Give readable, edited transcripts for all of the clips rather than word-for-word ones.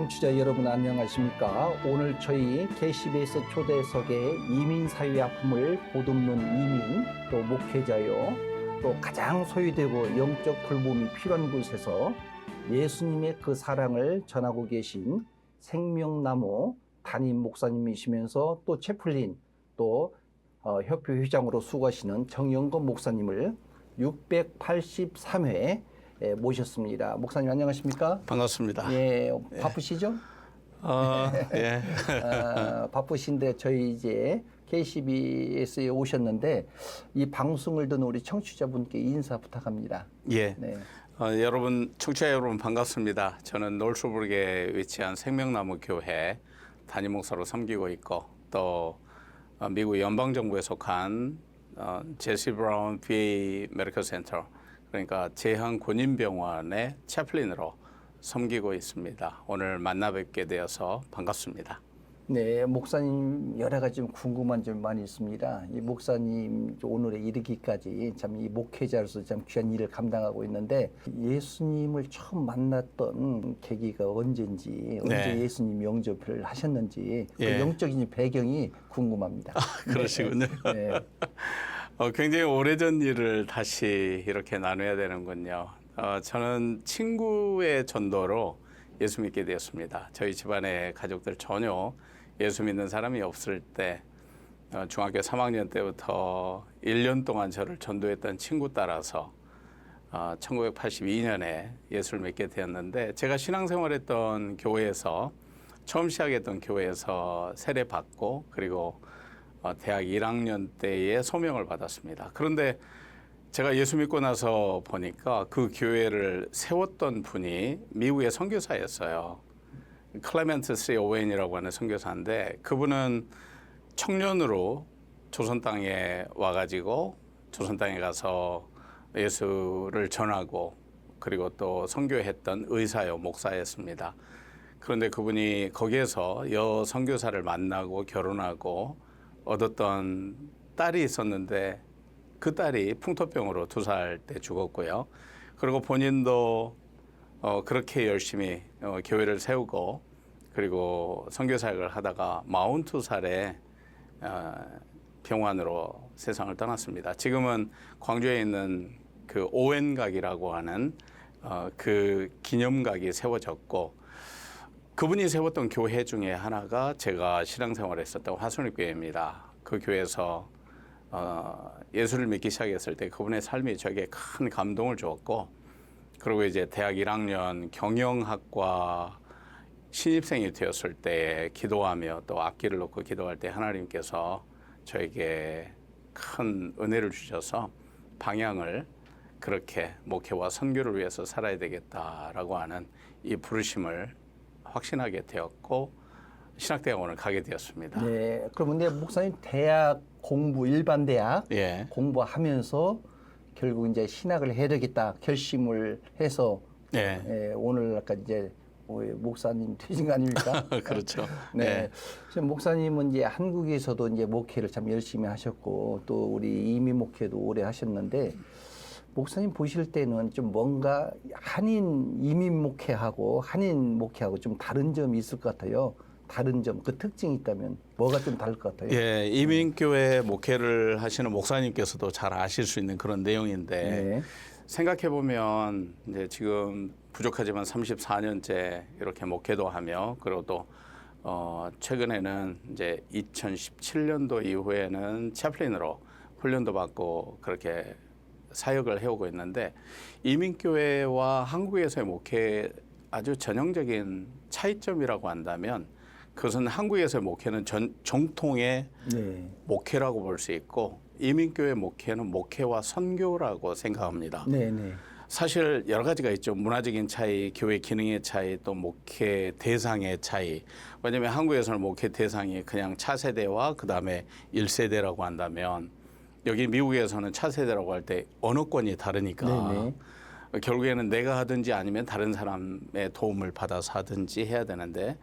청취자 여러분 안녕하십니까? 오늘 저희 KCBS 초대석의 이민사회 아픔을 보듬는 이민, 또 목회자요, 또 가장 소외되고 영적 돌봄이 필요한 곳에서 예수님의 그 사랑을 전하고 계신 생명나무 담임 목사님이시면서 또 채플린, 또 협회 회장으로 수고하시는 정영건 목사님을 683회 모셨습니다. 목사님 안녕하십니까? 반갑습니다. 예, 바쁘시죠? 예. 바쁘신데 저희 이제 KCBS에 오셨는데 이 방송을 듣는 우리 청취자분께 인사 부탁합니다. 예. 네. 여러분, 청취자 여러분 반갑습니다. 저는 놀수burg에 위치한 생명나무 교회 담임 목사로 섬기고 있고 또 미국 연방정부에 속한 제시 브라운 VA 메디컬 센터, 그러니까 제한군인병원의 채플린으로 섬기고 있습니다. 오늘 만나 뵙게 되어서 반갑습니다. 네, 목사님 여러 가지 좀 궁금한 점 많이 있습니다. 이 목사님 오늘에 이르기까지 참 이 목회자로서 참 귀한 일을 감당하고 있는데 예수님을 처음 만났던 계기가 언제인지, 언제 네. 예수님 영접을 하셨는지 그 예. 영적인 배경이 궁금합니다. 그러시군요. 네. 굉장히 오래전 일을 다시 이렇게 나눠야 되는군요. 저는 친구의 전도로 예수 믿게 되었습니다. 저희 집안의 가족들 전혀 예수 믿는 사람이 없을 때 중학교 3학년 때부터 1년 동안 저를 전도했던 친구 따라서 1982년에 예수를 믿게 되었는데, 제가 신앙생활했던 교회에서 처음 시작했던 교회에서 세례받고 그리고 대학 1학년 때에 소명을 받았습니다. 그런데 제가 예수 믿고 나서 보니까 그 교회를 세웠던 분이 미국의 선교사였어요. 클레멘트 C. 오웬이라고 하는 선교사인데, 그분은 청년으로 조선 땅에 와가지고 조선 땅에 가서 예수를 전하고 그리고 또 선교했던 의사요, 목사였습니다. 그런데 그분이 거기에서 여 선교사를 만나고 결혼하고 얻었던 딸이 있었는데 그 딸이 풍토병으로 2살 때 죽었고요. 그리고 본인도 그렇게 열심히 교회를 세우고 그리고 선교사역을 하다가 42살에 병환으로 세상을 떠났습니다. 지금은 광주에 있는 그 오웬각이라고 하는 그 기념각이 세워졌고, 그분이 세웠던 교회 중에 하나가 제가 신앙생활을 했었던 화순립교회입니다. 그 교회에서 예수를 믿기 시작했을 때 그분의 삶이 저에게 큰 감동을 주었고, 그리고 이제 대학 1학년 경영학과 신입생이 되었을 때 기도하며 또 앞길을 놓고 기도할 때 하나님께서 저에게 큰 은혜를 주셔서 방향을 그렇게 목회와 선교를 위해서 살아야 되겠다라고 하는 이 부르심을 확신하게 되었고 신학대학원을 가게 되었습니다. 네, 그러면 목사님 대학 공부, 일반 대학 예. 공부하면서 결국 이제 신학을 해야 되겠다 결심을 해서 예. 오늘 아까 이제 목사님 되신 거 아닙니까? 그렇죠. 네. 예. 지금 목사님은 이제 한국에서도 이제 목회를 참 열심히 하셨고 또 우리 이민 목회도 오래 하셨는데, 목사님 보실 때는 좀 뭔가 한인 이민 목회하고 한인 목회하고 좀 다른 점이 있을 것 같아요. 다른 점, 그 특징이 있다면 뭐가 좀 다를 것 같아요? 예, 이민교회 목회를 하시는 목사님께서도 잘 아실 수 있는 그런 내용인데, 네. 생각해 보면 이제 지금 부족하지만 34년째 이렇게 목회도 하며, 그리고 또 최근에는 이제 2017년도 이후에는 채플린으로 훈련도 받고 그렇게 사역을 해오고 있는데, 이민교회와 한국에서의 목회 아주 전형적인 차이점이라고 한다면 그것은 한국에서의 목회는 정통의 네. 목회라고 볼 수 있고, 이민교회 목회는 목회와 선교라고 생각합니다. 네, 네. 사실 여러 가지가 있죠. 문화적인 차이, 교회 기능의 차이, 또 목회 대상의 차이. 왜냐하면 한국에서는 목회 대상이 그냥 차세대와 그다음에 1세대라고 한다면, 여기 미국에서는 차세대라고 할 때 언어권이 다르니까 네네. 결국에는 내가 하든지 아니면 다른 사람의 도움을 받아서 하든지 해야 되는데,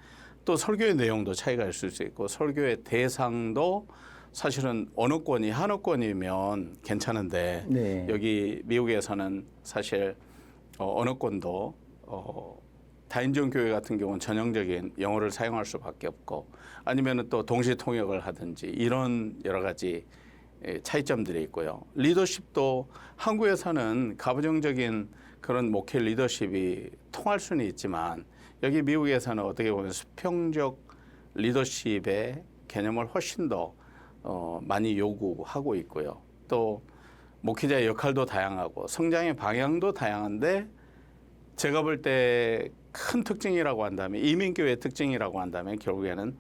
또 설교의 내용도 차이가 있을 수 있고, 설교의 대상도 사실은 언어권이 한어권이면 괜찮은데 여기 미국에서는 사실 언어권도 다인종 교회 같은 경우는 전형적인 영어를 사용할 수밖에 없고 아니면은 또 동시 통역을 하든지 이런 여러 가지 차이점들이 있고요. 리더십도 한국에서는 가부장적인 그런 목회 리더십이 통할 수는 있지만 여기 미국에서는 어떻게 보면 수평적 리더십의 개념을 훨씬 더 많이 요구하고 있고요. 또 목회자의 역할도 다양하고 성장의 방향도 다양한데 제가 볼 때 큰 특징이라고 한다면 이민교회의 특징이라고 한다면 결국에는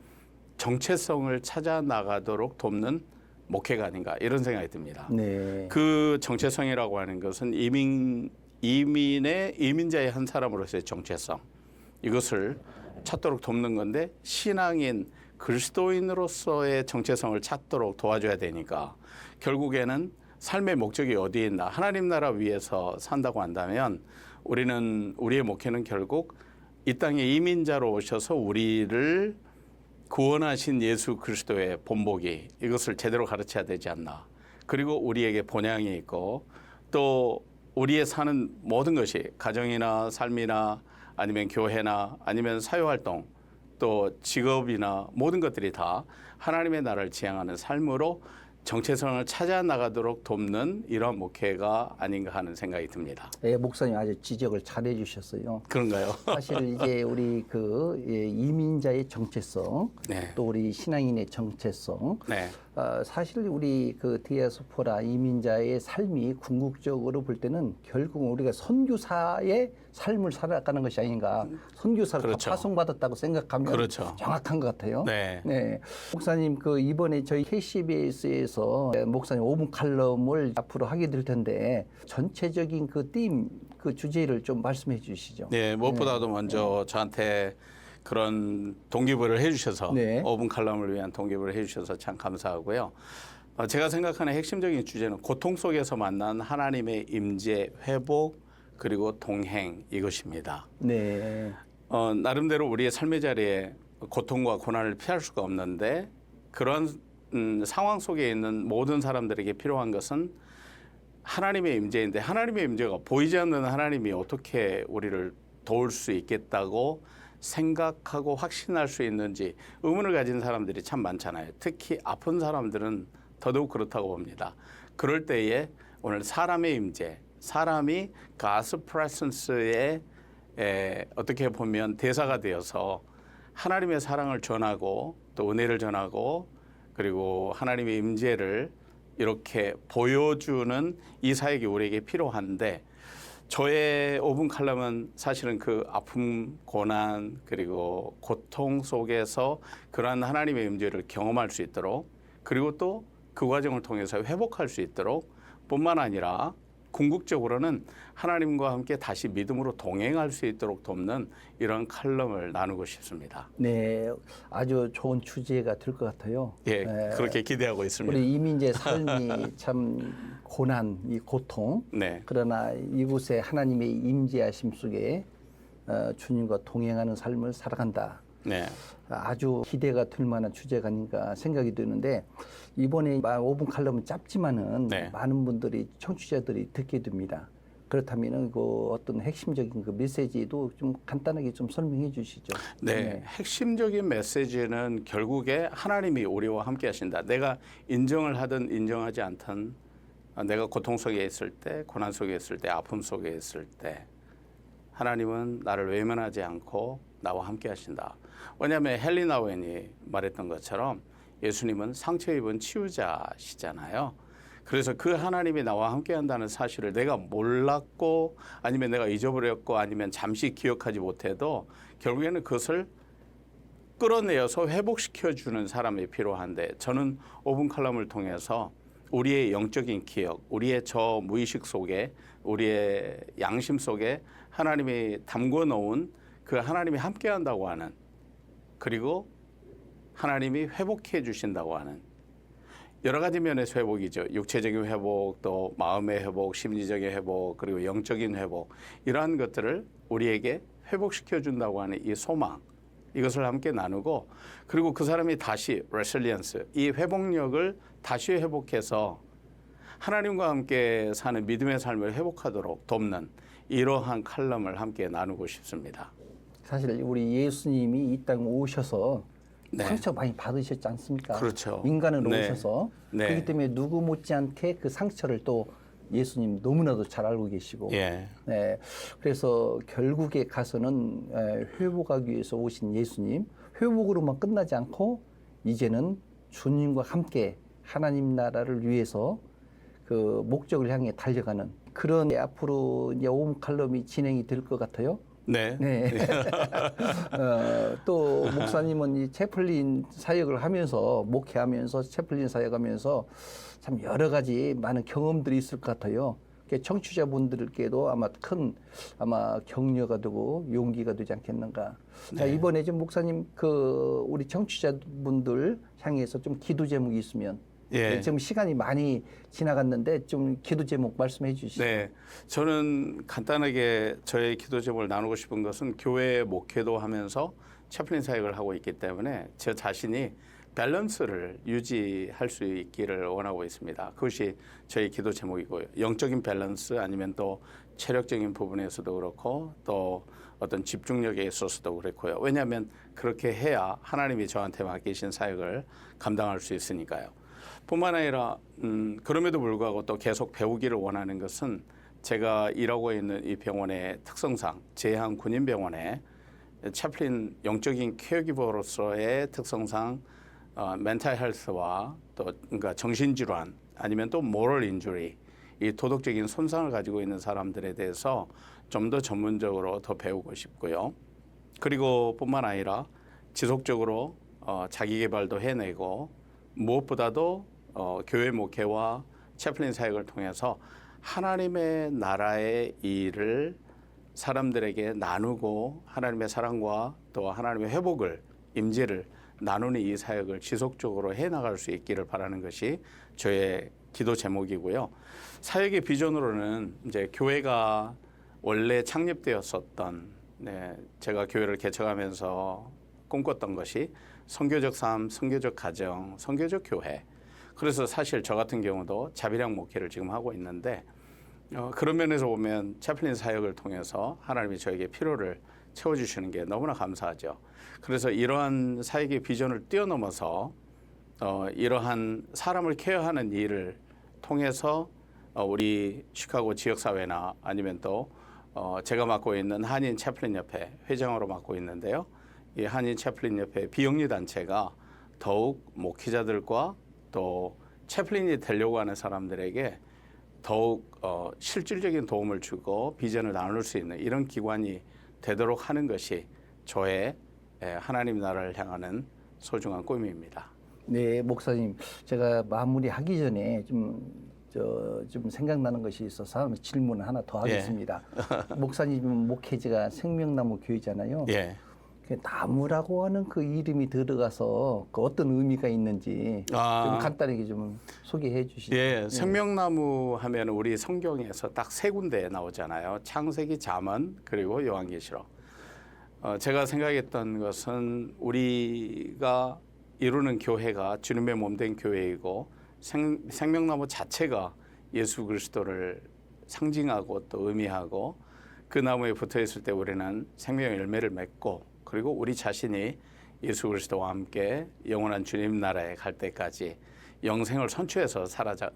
정체성을 찾아 나가도록 돕는 목회가 아닌가 이런 생각이 듭니다. 네. 그 정체성이라고 하는 것은 이민자의 한 사람으로서의 정체성 이것을 찾도록 돕는 건데 신앙인 그리스도인으로서의 정체성을 찾도록 도와줘야 되니까 결국에는 삶의 목적이 어디에 있나 하나님 나라 위에서 산다고 한다면 우리의 목회는 결국 이 땅에 이민자로 오셔서 우리를 구원하신 예수 그리스도의 본보기 이것을 제대로 가르쳐야 되지 않나. 그리고 우리에게 본향이 있고 또 우리의 사는 모든 것이 가정이나 삶이나 아니면 교회나 아니면 사회활동 또 직업이나 모든 것들이 다 하나님의 나라를 지향하는 삶으로 정체성을 찾아 나가도록 돕는 이런 목회가 아닌가 하는 생각이 듭니다. 네, 목사님 아주 지적을 잘 해주셨어요. 그런가요? 사실 이제 우리 이민자의 정체성, 네. 또 우리 신앙인의 정체성, 네. 사실 우리 디아스포라 이민자의 삶이 궁극적으로 볼 때는 결국 우리가 선교사의 삶을 살아가는 것이 아닌가. 선교사가 그렇죠. 파송받았다고 생각하면 그렇죠. 정확한 것 같아요. 네. 네. 목사님 이번에 저희 KCBS에서 목사님 5분 칼럼을 앞으로 하게 될 텐데 전체적인 그 주제를 좀 말씀해 주시죠. 네, 무엇보다도 먼저 저한테 그런 동기부여를 해주셔서 네. 5분 칼럼을 위한 동기부여를 해주셔서 참 감사하고요. 제가 생각하는 핵심적인 주제는 고통 속에서 만난 하나님의 임재, 회복 그리고 동행 이것입니다. 네. 나름대로 우리의 삶의 자리에 고통과 고난을 피할 수가 없는데 그런 상황 속에 있는 모든 사람들에게 필요한 것은 하나님의 임재인데 하나님의 임재가 보이지 않는 하나님이 어떻게 우리를 도울 수 있겠다고 생각하고 확신할 수 있는지 의문을 가진 사람들이 참 많잖아요. 특히 아픈 사람들은 더더욱 그렇다고 봅니다. 그럴 때에 오늘 사람의 임재, 사람이 God's presence에 어떻게 보면 대사가 되어서 하나님의 사랑을 전하고 또 은혜를 전하고 그리고 하나님의 임재를 이렇게 보여주는 이 사역이 우리에게 필요한데 저의 5분 칼럼은 사실은 그 아픔, 고난 그리고 고통 속에서 그러한 하나님의 임재를 경험할 수 있도록 그리고 또 그 과정을 통해서 회복할 수 있도록 뿐만 아니라 궁극적으로는 하나님과 함께 다시 믿음으로 동행할 수 있도록 돕는 이런 칼럼을 나누고 싶습니다. 네, 아주 좋은 주제가 될 것 같아요. 예, 네. 그렇게 기대하고 있습니다. 우리 이민자의 삶이 참 고난, 이 고통. 네. 그러나 이곳에 하나님의 임재하심 속에 주님과 동행하는 삶을 살아간다. 네. 아주 기대가 될 만한 주제가 아닌가 생각이 드는데 이번에 5분 칼럼은 짧지만은 네. 많은 분들이 청취자들이 듣게 됩니다. 그렇다면 어떤 핵심적인 메시지도 좀 간단하게 좀 설명해 주시죠. 네. 핵심적인 메시지는 결국에 하나님이 우리와 함께 하신다. 내가 인정을 하든 인정하지 않든 내가 고통 속에 있을 때, 고난 속에 있을 때, 아픔 속에 있을 때 하나님은 나를 외면하지 않고 나와 함께 하신다. 왜냐하면 헨리 나우엔이 말했던 것처럼 예수님은 상처 입은 치유자시잖아요. 그래서 그 하나님이 나와 함께 한다는 사실을 내가 몰랐고 아니면 내가 잊어버렸고 아니면 잠시 기억하지 못해도 결국에는 그것을 끌어내어서 회복시켜주는 사람이 필요한데 저는 5분 칼럼을 통해서 우리의 영적인 기억, 우리의 저 무의식 속에 우리의 양심 속에 하나님이 담궈 놓은 그 하나님이 함께 한다고 하는 그리고 하나님이 회복해 주신다고 하는 여러 가지 면에서 회복이죠. 육체적인 회복, 또 마음의 회복, 심리적인 회복, 그리고 영적인 회복 이러한 것들을 우리에게 회복시켜 준다고 하는 이 소망 이것을 함께 나누고 그리고 그 사람이 다시 레실리언스 이 회복력을 다시 회복해서 하나님과 함께 사는 믿음의 삶을 회복하도록 돕는 이러한 칼럼을 함께 나누고 싶습니다. 사실 우리 예수님이 이 땅에 오셔서 네. 상처 많이 받으셨지 않습니까? 그렇죠. 인간으로 네. 오셔서 네. 그렇기 때문에 누구 못지않게 그 상처를 또 예수님 너무나도 잘 알고 계시고, 예. 네, 그래서 결국에 가서는 회복하기 위해서 오신 예수님, 회복으로만 끝나지 않고 이제는 주님과 함께 하나님 나라를 위해서 그 목적을 향해 달려가는 그런 앞으로 이제 오음칼럼이 진행이 될 것 같아요. 네. 네. 또 목사님은 이 채플린 사역을 하면서 목회하면서 채플린 사역하면서 참 여러 가지 많은 경험들이 있을 것 같아요. 청취자분들께도 아마 큰 격려가 되고 용기가 되지 않겠는가. 자, 네. 이번에 좀 목사님 그 우리 청취자분들 향해서 좀 기도 제목이 있으면. 예. 지금 시간이 많이 지나갔는데 좀 기도 제목 말씀해 주시죠. 네, 저는 간단하게 저의 기도 제목을 나누고 싶은 것은 교회 목회도 하면서 채플린 사역을 하고 있기 때문에 저 자신이 밸런스를 유지할 수 있기를 원하고 있습니다. 그것이 저의 기도 제목이고요. 영적인 밸런스 아니면 또 체력적인 부분에서도 그렇고 또 어떤 집중력에 있어서도 그렇고요. 왜냐하면 그렇게 해야 하나님이 저한테 맡기신 사역을 감당할 수 있으니까요. 뿐만 아니라 그럼에도 불구하고 또 계속 배우기를 원하는 것은 제가 일하고 있는 이 병원의 특성상 제한 군인병원에 채플린 영적인 케어기버로서의 특성상 멘탈 헬스와 또 그러니까 정신질환 아니면 또 모럴 인주리 이 도덕적인 손상을 가지고 있는 사람들에 대해서 좀 더 전문적으로 더 배우고 싶고요. 그리고 뿐만 아니라 지속적으로 자기 개발도 해내고 무엇보다도 교회 목회와 채플린 사역을 통해서 하나님의 나라의 일을 사람들에게 나누고 하나님의 사랑과 또 하나님의 회복을 임재를 나누는 이 사역을 지속적으로 해나갈 수 있기를 바라는 것이 저의 기도 제목이고요. 사역의 비전으로는 이제 교회가 원래 창립되었었던 제가 교회를 개척하면서 꿈꿨던 것이 선교적 삶, 선교적 가정, 선교적 교회. 그래서 사실 저 같은 경우도 자비랑 목회를 지금 하고 있는데 그런 면에서 보면 채플린 사역을 통해서 하나님이 저에게 필요를 채워주시는 게 너무나 감사하죠. 그래서 이러한 사역의 비전을 뛰어넘어서 이러한 사람을 케어하는 일을 통해서 우리 시카고 지역사회나 아니면 또 제가 맡고 있는 한인 채플린 협회 회장으로 맡고 있는데요. 이 한인 채플린 협회 비영리 단체가 더욱 목회자들과 또 채플린이 되려고 하는 사람들에게 더욱 실질적인 도움을 주고 비전을 나눌 수 있는 이런 기관이 되도록 하는 것이 저의 하나님 나라를 향하는 소중한 꿈입니다. 네, 목사님, 제가 마무리하기 전에 좀 생각나는 것이 있어서 질문 하나 더 하겠습니다. 목사님 목회지가 생명나무 교회잖아요. 예. 나무라고 하는 그 이름이 들어가서 그 어떤 의미가 있는지 좀 간단하게 좀 소개해 주시죠. 예, 생명나무 하면 우리 성경에서 딱 세 군데 나오잖아요. 창세기, 잠언, 그리고 요한계시록. 제가 생각했던 것은 우리가 이루는 교회가 주님의 몸된 교회이고 생명나무 자체가 예수 그리스도를 상징하고 또 의미하고 그 나무에 붙어 있을 때 우리는 생명의 열매를 맺고 그리고 우리 자신이 예수 그리스도와 함께 영원한 주님 나라에 갈 때까지 영생을 선취해서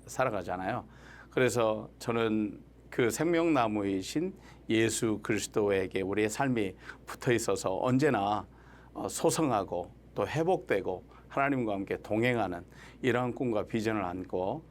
살아가잖아요. 그래서 저는 그 생명나무이신 예수 그리스도에게 우리의 삶이 붙어 있어서 언제나 소성하고 또 회복되고 하나님과 함께 동행하는 이러한 꿈과 비전을 안고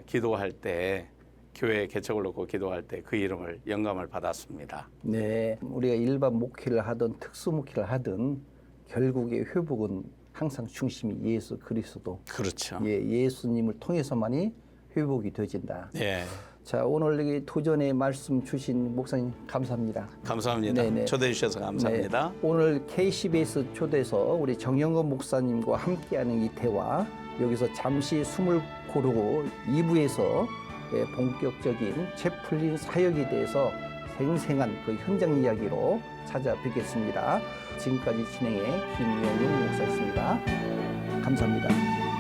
기도할 때 교회 개척을 놓고 기도할 때 그 이름을 영감을 받았습니다. 네, 우리가 일반 목회를 하든 특수 목회를 하든 결국의 회복은 항상 중심이 예수 그리스도. 그렇죠. 예, 예수님을 통해서만이 회복이 되어진다. 예. 자, 오늘 여기 도전의 말씀 주신 목사님 감사합니다. 감사합니다. 네네. 초대해 주셔서 감사합니다. 네, 오늘 KCBS 초대서 우리 정영건 목사님과 함께하는 이 대화 여기서 잠시 숨을 고르고 2부에서 본격적인 채플린 사역에 대해서 생생한 그 현장 이야기로 찾아뵙겠습니다. 지금까지 진행의 김영윤 목사였습니다. 감사합니다.